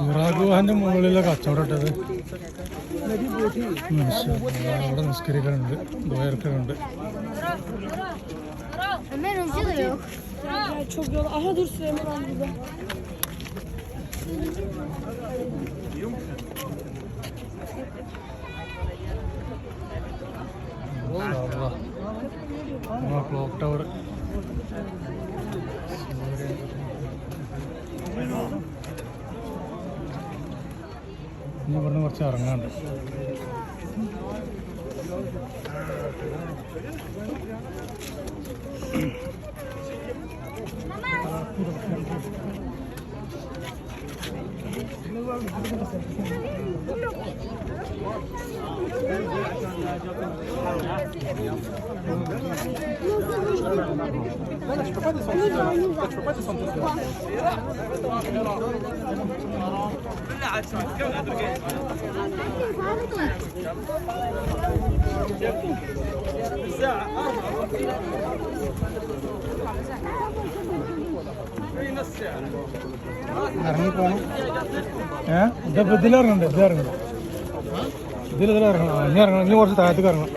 ഇറാഖുവാന്റെ മുകളിലെ കച്ചവടം ഇട്ടത് അവിടെ നിസ്കരിക്കുന്നുണ്ട്, ദ്വയർക്കുന്നുണ്ട്. Çok yol. Aha dur Süleyman abi burada. Clock tower ഇനി ഇവിടുന്ന് കുറച്ച് ഇറങ്ങാണ്ട്. ഇറങ്ങിപ്പോണം. ഇതിലിറങ്ങുന്നുണ്ട്, ഇതിലിറങ്ങുന്നുണ്ട്, ഇതിലിറങ്ങണം. ഇനി ഇറങ്ങണം, ഇനി കുറച്ച് താഴത്തേക്ക് ഇറങ്ങണം.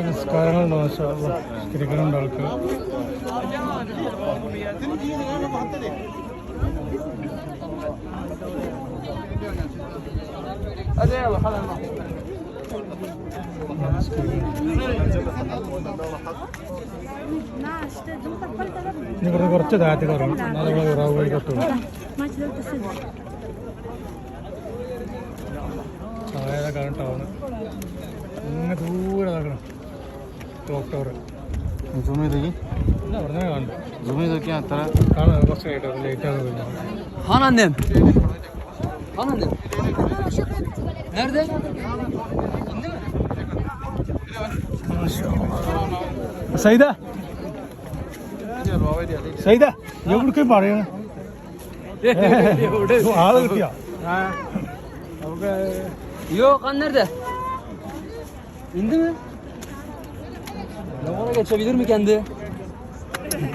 നിസ്കാരങ്ങളുണ്ടോ? നിസ്കരിക്കാനുണ്ട് ആൾക്ക്. ഇനി കുറച്ച് താഴത്തേക്ക് ഇറങ്ങും, എന്നാലും നമ്മൾ ഇറാഖ് വഴി കത്തുള്ളൂ. ചായതാണ് ടൗണ്. ഇങ്ങനെ ദൂരെ നടക്കണം ക്ലോക്ക് ടവർ. ജൂം ചെയ്തേക്ക്. ഇല്ല, അവിടെ തന്നെ കാണുന്നു. ജൂം ചെയ്തൊക്കെ അത്ര കാണാം. കുറച്ച് ലേറ്റ് ആകുന്നില്ല. Annem. Annem. Nerede? Saida, Saida എവിടേക്കും പറയണ ആള് കിട്ടിയ Yok an nerede? İndi mi? Oraya geçebilir mi kendi?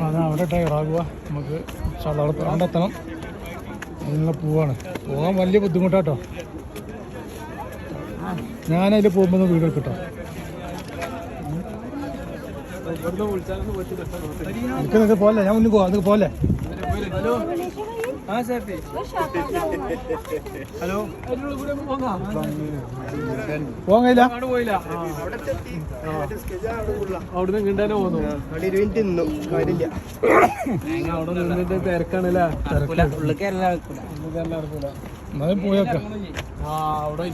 അത് അവിടെ ഇറാഖുവ. നമുക്ക് കണ്ടെത്തണം. അതിനുള്ള പോവാണ്. പോകാൻ വലിയ ബുദ്ധിമുട്ടാട്ടോ. ഞാനതിൽ പോകുമ്പോൾ വീഡിയോ കിട്ടാം. എനിക്ക് പോലെ ഞാൻ മുന്നിൽ പോവാം. നിങ്ങൾക്ക് പോലെ ഹലോ പോകാൻ കഴിയില്ല. അവിടുന്ന് കിണ്ടാനോ പോന്നു. അവിടെ നിന്നിട്ട് തിരക്കാണല്ലേ. എന്നാലും പോയേക്കാം. അവിടെ